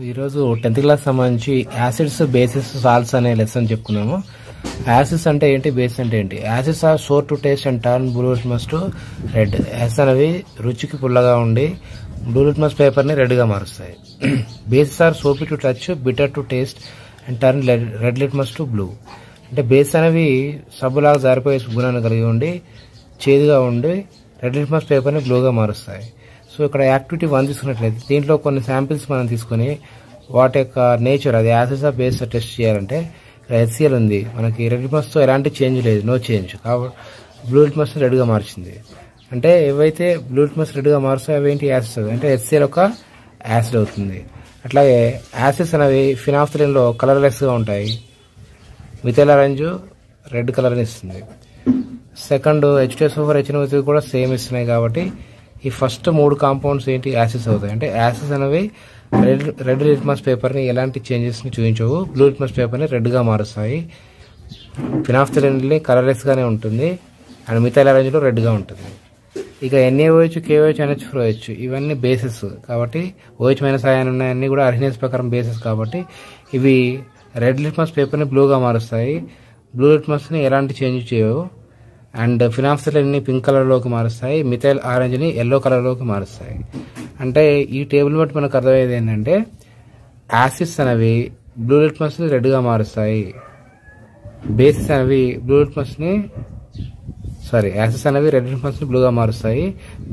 ఈరోజు 10th class సంబంధించి acids bases salts అనే లెసన్ చెప్పుకున్నాము. యాసిడ్స్ అంటే ఏంటి, బేస్ అంటే ఏంటి? Acids are sour to taste and turn blue litmus to red. Acids అనేవి రుచికి పుల్లగా ఉండి బ్లూ లిట్మస్ పేపర్ ని రెడ్ గా మారుస్తాయి. Bases are soapy to touch bitter to taste and turn red litmus to blue. అంటే బేస్ అనేవి సబ్బులాగా జారిపోయే గుణాన్ని కలిగి ఉండి చేదుగా ఉండి రెడ్ లిట్మస్ పేపర్ ని బ్లూగా మారుస్తాయి. సో ఇక్కడ యాక్టివిటీ 1 తీసుకున్నట్లయితే దీంట్లో కొన్ని శాంపిల్స్ మనం తీసుకుని వాటి యొక్క నేచర్, అది యాసిడ్స్ ఆఫ్ బేస్ టెస్ట్ చేయాలంటే HCl ఉంది, మనకి రెడ్ లిట్మస్తో ఎలాంటి చేంజ్ లేదు, నో చేంజ్. కాబట్టి బ్లూ లిట్మస్ రెడ్గా మార్చింది. అంటే ఏవైతే బ్లూ లిట్మస్ రెడ్గా మారుస్తాయో అవేంటి యాసిడ్స్, అంటే HCl ఒక యాసిడ్ అవుతుంది. అట్లాగే యాసిడ్స్ అనేవి ఫినాఫ్థలిన్లో కలర్లెస్గా ఉంటాయి. మిథైల్ ఆరెంజ్ రెడ్ కలర్ని ఇస్తుంది. సెకండ్ H2SO4 HNO3 కూడా సేమ్ ఇస్తున్నాయి. కాబట్టి ఈ ఫస్ట్ 3 కాంపౌండ్స్ ఏంటి, యాసిడ్స్ అవుతాయి. అంటే యాసిడ్స్ అనేవి రెడ్ లిట్మస్ పేపర్ని ఎలాంటి చేంజెస్ని చూపించవు, బ్లూ లిట్మస్ పేపర్ని రెడ్గా మారుస్తాయి. ఫినాఫ్థలిన్ కలర్లెస్గానే ఉంటుంది అండ్ మిథైల్ ఆరెంజ్లో రెడ్గా ఉంటుంది. ఇక NaOH, KOH, NH4OH ఇవన్నీ బేసెస్ కాబట్టి OH- అయాన్ ఉన్నాయన్నీ కూడా అర్హీనియస్ ప్రకారం బేసెస్ కాబట్టి ఇవి రెడ్ లిట్మస్ పేపర్ని బ్లూగా మారుస్తాయి, బ్లూ లిట్మస్ని ఎలాంటి చేంజ్ చేయవు. అండ్ ఫినాఫ్థలిన్ని పింక్ కలర్లోకి మారుస్తాయి, మిథైల్ ఆరెంజ్ని ఎల్లో కలర్లోకి మారుస్తాయి. అంటే ఈ టేబుల్ బట్టి మనకు అర్థమయ్యేది ఏంటంటే యాసిడ్స్ అనేవి బ్లూ లిట్మస్ని రెడ్గా మారుస్తాయి, బేసిస్ అనేవి యాసిడ్స్ అనేవి రెడ్ లిట్మస్ని బ్లూగా మారుస్తాయి,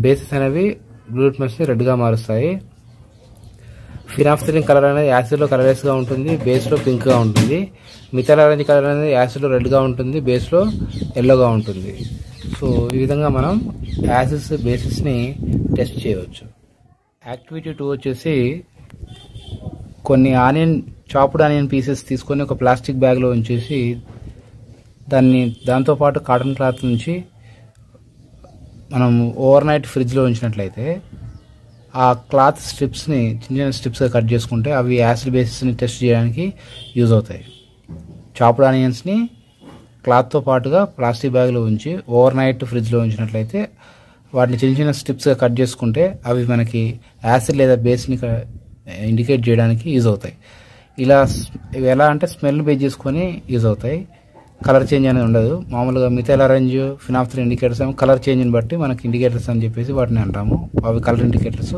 బేసిస్ అనేవి బ్లూ లిట్మస్ని రెడ్గా మారుస్తాయి. ఫినాఫ్థలిన్ కలర్ అనేది యాసిడ్లో కలర్లెస్గా ఉంటుంది, బేస్లో పింక్గా ఉంటుంది. మిథైల్ ఆరెంజ్ కలర్ అనేది యాసిడ్లో రెడ్గా ఉంటుంది, బేస్లో ఎల్లోగా ఉంటుంది. సో ఈ విధంగా మనం యాసిడ్స్ బేసిస్ని టెస్ట్ చేయవచ్చు. యాక్టివిటీ 2 వచ్చేసి కొన్ని చాప్డ్ ఆనియన్ పీసెస్ తీసుకొని ఒక ప్లాస్టిక్ బ్యాగ్లో ఉంచేసి దాంతోపాటు కాటన్ క్లాత్ నుంచి మనం ఓవర్ నైట్ ఫ్రిడ్జ్లో ఉంచినట్లయితే ఆ క్లాత్ స్ట్రిప్స్ని చిన్న స్ట్రిప్స్గా కట్ చేసుకుంటే అవి యాసిడ్ బేసిస్ని టెస్ట్ చేయడానికి యూజ్ అవుతాయి. చాప్డ్ ఆనియన్స్ని క్లాత్తో పాటుగా ప్లాస్టిక్ బ్యాగ్లో ఉంచి ఓవర్ నైట్ ఫ్రిడ్జ్లో ఉంచినట్లయితే వాటిని చిన్న చిన్న స్ట్రిప్స్గా కట్ చేసుకుంటే అవి మనకి యాసిడ్ లేదా బేస్ని ఇండికేట్ చేయడానికి యూజ్ అవుతాయి. ఇవి ఎలా అంటే స్మెల్ బేస్ చేసుకొని యూజ్ అవుతాయి, కలర్ చేంజ్ అనేది ఉండదు. మామూలుగా మిథైల్ ఆరెంజ్, ఫినాఫ్థలిన్ ఇండికేటర్స్ ఏమో కలర్ చేంజ్ని బట్టి మనకి ఇండికేటర్స్ అని చెప్పేసి వాటిని అంటాము, అవి కలర్ ఇండికేటర్స్.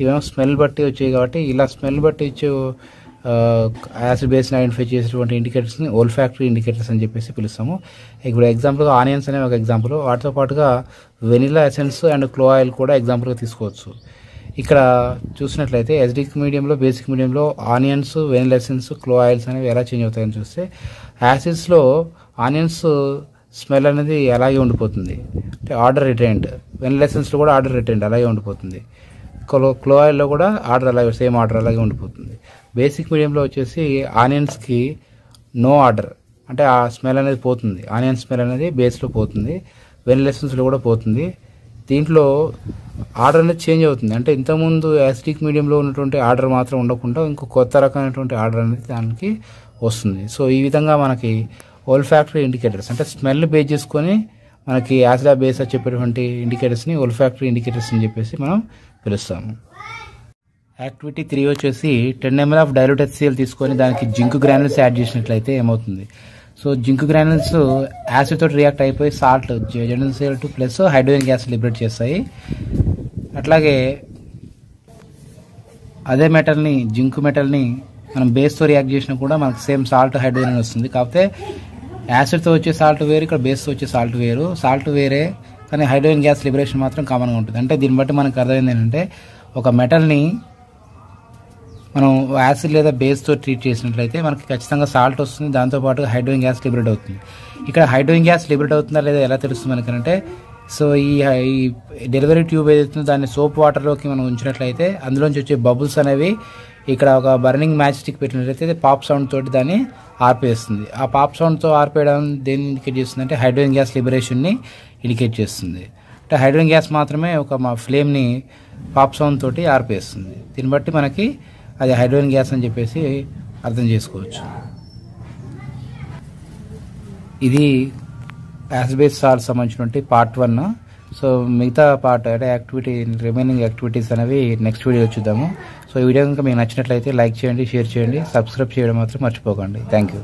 ఇవేమో స్మెల్ బట్టి వచ్చాయి కాబట్టి ఇలా స్మెల్ బట్టి ఇచ్చే యాసిడ్ బేస్ని ఐడెంటిఫై చేసేటువంటి ఇండికేటర్స్ని ఓల్ఫాక్టరీ ఇండికేటర్స్ అని చెప్పేసి పిలుస్తాము. ఇప్పుడు ఎగ్జాంపుల్గా ఆనియన్స్ అనే ఒక ఎగ్జాంపుల్, వాటితో పాటుగా వెనిలా ఎసెన్స్ అండ్ క్లో ఆయిల్ కూడా ఎగ్జాంపుల్గా తీసుకోవచ్చు. ఇక్కడ చూసినట్లయితే ఎసిడిక్ మీడియంలో, బేసిక్ మీడియంలో ఆనియన్స్, వెనిలా ఎసెన్స్, క్లో ఆయిల్స్ అనేవి ఎలా చేంజ్ అవుతాయని చూస్తే యాసిడ్స్లో ఆనియన్స్ స్మెల్ అనేది అలాగే ఉండిపోతుంది, అంటే ఆర్డర్ రిటైన్డ్. వెనిలా ఎసెన్స్లో కూడా ఆర్డర్ రిటైన్డ్ అలాగే ఉండిపోతుంది. క్లో ఆయిల్లో కూడా సేమ్ ఆర్డర్ అలాగే ఉండిపోతుంది. బేసిక్ మీడియంలో వచ్చేసి ఆనియన్స్కి నో ఆర్డర్, అంటే ఆ స్మెల్ అనేది పోతుంది, ఆనియన్ స్మెల్ అనేది బేస్లో పోతుంది, వెనిలా ఎసెన్స్లో కూడా పోతుంది. దీంట్లో ఆర్డర్ అనేది చేంజ్ అవుతుంది, అంటే ఇంతకుముందు యాసిడిక్ మీడియంలో ఉన్నటువంటి ఆర్డర్ మాత్రం ఉండకుండా ఇంకో కొత్త రకమైనటువంటి ఆర్డర్ అనేది దానికి వస్తుంది. సో ఈ విధంగా మనకి ఓల్ఫాక్టరీ ఇండికేటర్స్, అంటే స్మెల్ బేస్ చేసుకొని మనకి యాసిడ్ బేస్ చెప్పేటువంటి ఇండికేటర్స్ని ఓల్ఫాక్టరీ ఇండికేటర్స్ అని చెప్పేసి మనం పిలుస్తాము. యాక్టివిటీ 3 వచ్చేసి 10 ml ఆఫ్ డైల్యూట్ HCl తీసుకొని దానికి జింక్ గ్రాన్యుల్స్ యాడ్ చేసినట్లయితే ఏమవుతుంది. సో జింక్ గ్రాన్యుల్స్ యాసిడ్ తోటి రియాక్ట్ అయిపోయి salt ZnCl2 plus hydrogen gas liberate చేస్తాయి. అట్లాగే అదే మెటల్ని, జింక్ మెటల్ని మనం బేస్తో రియాక్ట్ చేసినా కూడా మనకు సేమ్ సాల్ట్ హైడ్రోజన్ వస్తుంది. కాకపోతే యాసిడ్తో వచ్చే సాల్ట్ వేరు, ఇక్కడ బేస్తో వచ్చే సాల్ట్ వేరు. సాల్ట్ వేరే కానీ హైడ్రోజన్ గ్యాస్ లిబరేషన్ మాత్రం కామన్గా ఉంటుంది. అంటే దీన్ని బట్టి మనకు అర్థమైంది ఏంటంటే ఒక మెటల్ని మనం యాసిడ్ లేదా బేస్తో ట్రీట్ చేసినట్లయితే మనకి ఖచ్చితంగా సాల్ట్ వస్తుంది, దాంతోపాటు హైడ్రోజన్ గ్యాస్ లిబరేట్ అవుతుంది. ఇక్కడ హైడ్రోజన్ గ్యాస్ లిబరేట్ అవుతుందా లేదా ఎలా తెలుస్తుంది మనకంటే, సో ఈ డెలివరీ ట్యూబ్ ఏదైతుందో దాన్ని సోప్ వాటర్లోకి మనం ఉంచినట్లయితే అందులోంచి వచ్చే బబుల్స్ అనేవి ఇక్కడ ఒక బర్నింగ్ మ్యాచ్ స్టిక్ పెట్టినట్లయితే పాప్ సౌండ్ తోటి దాన్ని ఆర్పేస్తుంది. ఆ పాప్ సౌండ్తో ఆర్పేయడం దేన్ని ఇండికేట్ చేస్తుంది అంటే హైడ్రోజన్ గ్యాస్ లిబరేషన్ని ఇండికేట్ చేస్తుంది. అంటే హైడ్రోజన్ గ్యాస్ మాత్రమే ఒక ఫ్లేమ్ని పాప్ సౌండ్ తోటి ఆర్పేస్తుంది. దీన్ని బట్టి మనకి అది హైడ్రోజన్ గ్యాస్ అని చెప్పేసి అర్థం చేసుకోవచ్చు. ఇది యాసిడ్ బేస్ సాల్ట్ సంబంధించినటువంటి పార్ట్ 1. సో మిగతా పార్ట్ అంటే రిమైనింగ్ యాక్టివిటీస్ అనేవి నెక్స్ట్ వీడియో చూద్దాము. సో ఈ వీడియో కనుక మీకు నచ్చినట్లయితే లైక్ చేయండి, షేర్ చేయండి, సబ్స్క్రైబ్ చేయడం మాత్రం మర్చిపోకండి. Thank you.